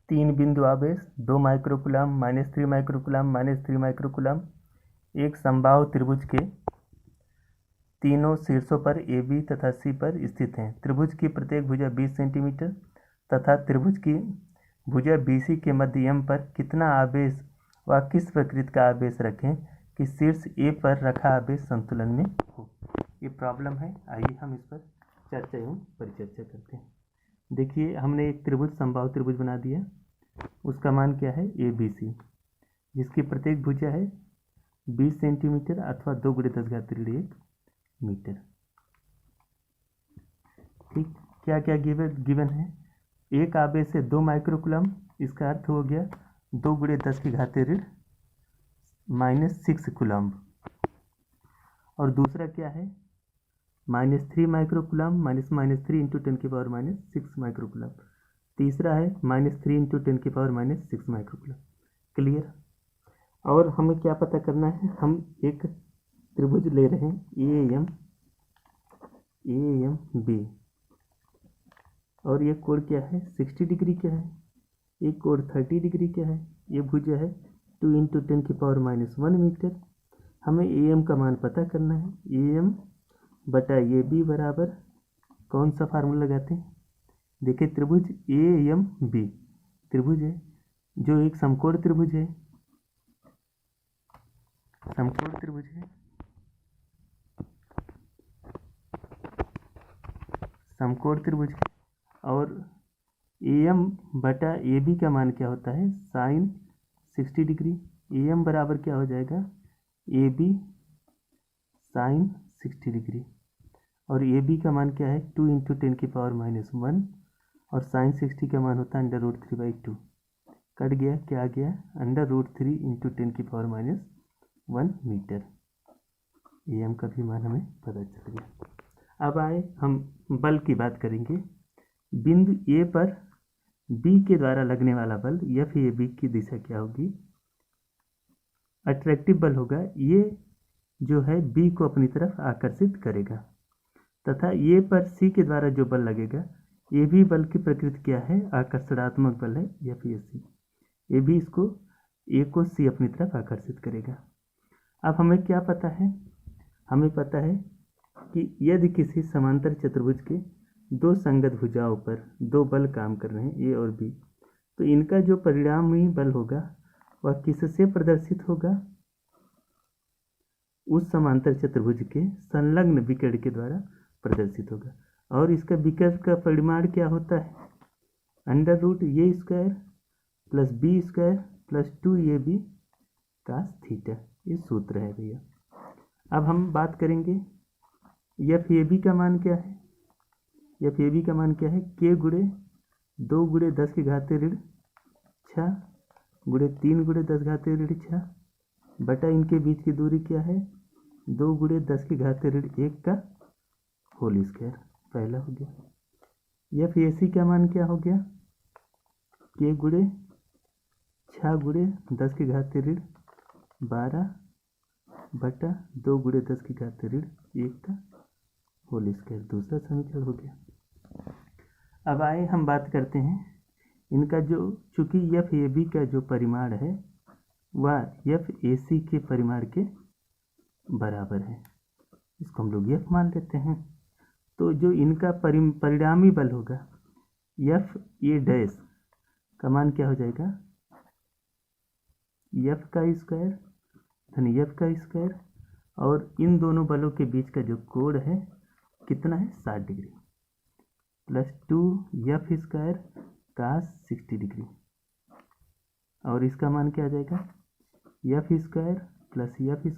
तीन बिंदु आवेश 2 माइक्रोकुलाम -3 माइक्रोकुलाम -3 माइक्रोकुलाम एक समबाहु त्रिभुज के तीनों शीर्षों पर ए बी तथा सी पर स्थित हैं। त्रिभुज की प्रत्येक भुजा 20 सेंटीमीटर तथा त्रिभुज की भुजा BC के मध्य M पर कितना आवेश व किस प्रकृति का आवेश रखें कि शीर्ष A पर रखा आवेश संतुलन में हो। ये प्रॉब्लम है। आइए हम इस पर चर्चा एवं परिचर्चा करते हैं। देखिए, हमने एक त्रिभुज समबाहु त्रिभुज बना दिया। उसका मान क्या है? ABC, जिसकी प्रत्येक भुजा है 20 सेंटीमीटर अथवा 2 × 10⁻1 मीटर। ठीक, क्या क्या गिवन है? एक आवेश है 2 माइक्रोकुलम, इसका अर्थ हो गया 2 × 10⁻⁻6 कुलम्ब। और दूसरा क्या है? -3 माइक्रोकुलम -3 × 10⁻6 माइक्रोकुलम। तीसरा है -3 × 10⁻6 माइक्रोकुलम। क्लियर? और हमें क्या पता करना है? हम एक त्रिभुज ले रहे हैं AMB, और ये कोण क्या है? 60 डिग्री क्या है? एक कोण 30 डिग्री क्या है? ये भुजा है 2 × 10⁻1 मीटर। हमें AM का मान पता करना है। AM/AB बराबर कौन सा फार्मूला लगाते हैं? देखिए, त्रिभुज AMB त्रिभुज है जो एक समकोण त्रिभुज है। समकोण त्रिभुज है, समकोण त्रिभुज है। और AM/AB का मान क्या होता है? Sign 60 degree. AM बराबर क्या हो जाएगा? AB sine 60 degree. और AB का मान क्या है? 2 × 10⁻1, और साइन 60 का मान होता है √3/2। कट गया, क्या आ गया? √3 × 10⁻1 मीटर। AM का भी मान हमें पता चल गया। अब आए हम बल की बात करेंगे। बिंदु A पर B के द्वारा लगने वाला बल FAB की दिशा क्या होगी? अट्रैक्टिव बल होगा। ये जो है B को अपनी तरफ आकर्षित करेगा, तथा A पर C के द्वारा जो बल लगेगा, ये भी बल की प्रकृति क्या है? आकर्षणात्मक बल है FAC। ये भी इसको A को C अपनी तरफ आकर्षित करेगा। अब हमें क्या पता है? हमें पता है कि यदि किसी समांतर चतुर्भुज के दो संगत भुजाओं पर दो बल काम कर रहे हैं, A और B, तो इनका जो परिणामी बल होगा वह किससे प्रदर्शित होगा? उस समांतर चतुर्भुज के संलग्न विकर्ण के द्वारा प्रदर्शित होगा। और इसका विकर्ण का परिमाण क्या होता है? √A² + B² + 2AB cos θ। ये सूत्र है भैया। अब हम बात करेंगे FAB का मान क्या है? FAB का मान क्या है? K × 2 × 10⁻6 × 3 × 10⁻6 बटा इनके बीच की दूरी क्या है? 2 × 10⁻1 का होल स्क्वायर। पहला हो गया। FAC का मान क्या हो गया? K × 6 × 10⁻12 बटा 2 × 10⁻1 का होल स्क्वायर। दूसरा समीकरण हो गया। अब आए हम बात करते हैं इनका जो, चूंकि FAB का जो परिमाण है वह FAC के परिमाण के बराबर है, इसको हम लोग F मान लेते हैं। तो जो इनका परिणामी बल होगा FA' का मान क्या हो जाएगा? F² और इन दोनों बलों के बीच का जो कोण है कितना है? 60 डिग्री + 2F² cos 60 डिग्री। और इसका मान क्या आ जाएगा? F² + F²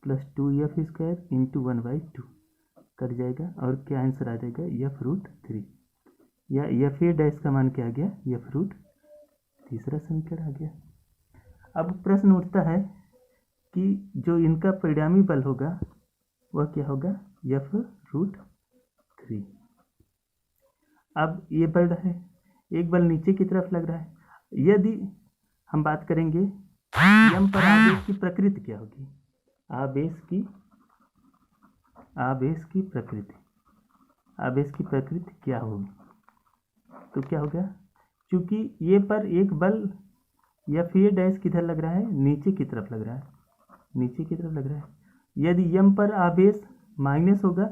+ 2F² × 1/2 कट जाएगा। और क्या आंसर आ जाएगा? F√3। या FA' का मान क्या आ गया? F√। तीसरा समीकरण आ गया। अब प्रश्न उठता है कि जो इनका परिणामी बल होगा वह क्या होगा? F√3। अब ये बढ़ रहा है, एक बल नीचे की तरफ लग रहा है। यदि हम बात करेंगे M पर आवेश की प्रकृति क्या होगी? आवेश की प्रकृति क्या होगी? तो क्या होगा? चूँकि ये पर एक बल एफ ए डैश किधर लग रहा है, नीचे की तरफ लग रहा है, नीचे की तरफ लग रहा है। यदि यम पर आवेश माइनस होगा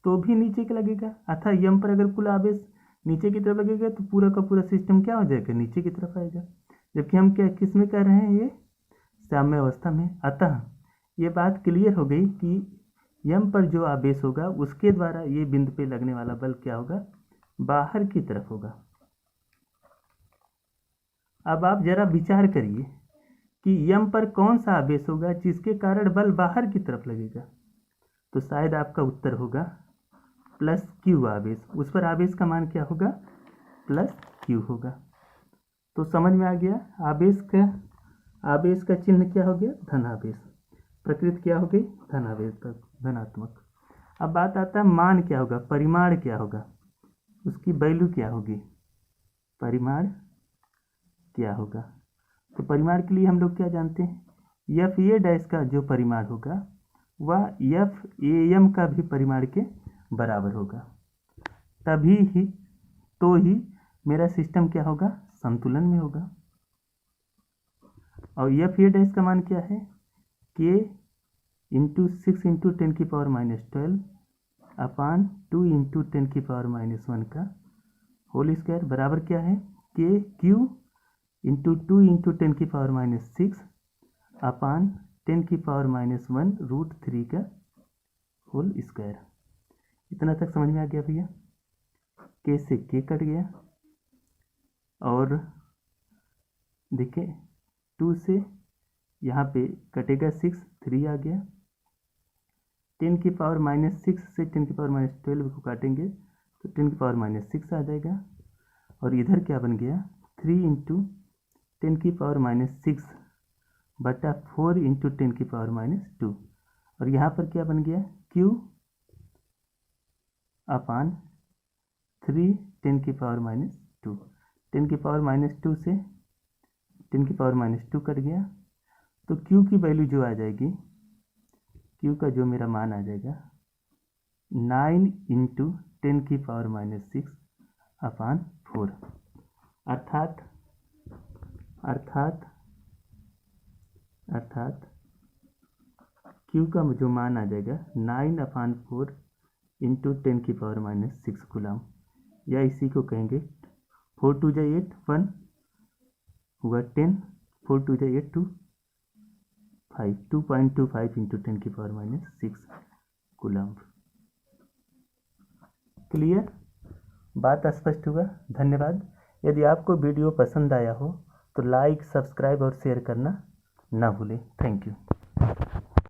तो भी नीचे का लगेगा, अर्थात यम पर अगर कुल आवेश नीचे की तरफ लगेगा तो पूरा का पूरा सिस्टम क्या हो जाएगा, नीचे की तरफ आएगा। जबकि हम क्या किस में कर रहे हैं, ये साम्य अवस्था में। अतः ये बात क्लियर हो गई कि यम पर जो आवेश होगा उसके द्वारा ये बिंदु पे लगने वाला बल क्या होगा, बाहर की तरफ होगा। अब आप जरा विचार करिए कि यम पर कौन सा आवेश होगा जिसके कारण बल बाहर की तरफ लगेगा, तो शायद आपका उत्तर होगा प्लस क्यू आवेश। उस पर आवेश का मान क्या होगा, प्लस क्यू होगा। तो समझ में आ गया, आवेश का चिन्ह क्या हो गया, धनावेश। प्रकृति क्या हो गई, धनावेश धनात्मक। अब बात आता है मान क्या होगा, परिमाण क्या होगा, उसकी वैल्यू क्या होगी, परिमाण क्या होगा। तो परिमाण के लिए हम लोग क्या जानते हैं, एफ ए डैश का जो परिमाण होगा वह एफ ए एम का भी परिमाण के बराबर होगा, तभी ही तो ही मेरा सिस्टम क्या होगा, संतुलन में होगा। और एफ ए डैश का मान क्या है, के इंटू 6 इंटू 10⁻⁻12 अपान 2 इंटू 10⁻⁻1 का होल स्क्वायर बराबर क्या है, के क्यू इंटू 2 इंटू 10⁻⁻6 अपान 10⁻⁻1 √3 का होल स्क्वायर। इतना तक समझ में आ गया भैया। के से के कट गया और देखिए 2 से यहाँ पे कटेगा 6, 3 आ गया। 10⁻⁻6 से 10⁻⁻12 को काटेंगे तो 10⁻⁻6 आ जाएगा। और इधर क्या बन गया, 3 इंटू 10⁻⁻6 बटा 4 इंटू 10⁻⁻2। और यहाँ पर क्या बन गया, Q अपान 3 10⁻⁻2। 10⁻⁻2 से 10⁻⁻2 कट गया तो Q की वैल्यू जो आ जाएगी, Q का जो मेरा मान आ जाएगा 9 इंटू 10⁻⁻6 अपान 4। अर्थात Q का जो मान आ जाएगा 9/4 इंटू 10⁻⁻6 कूलम, या इसी को कहेंगे 4 2 जा 8 1 हुआ 10, 4 2 जा 8 2 5 2.25 इंटू 10⁻⁻6 कूलम। क्लियर, बात स्पष्ट हुआ। धन्यवाद। यदि आपको वीडियो पसंद आया हो तो लाइक, सब्सक्राइब और शेयर करना ना भूलें। Thank you.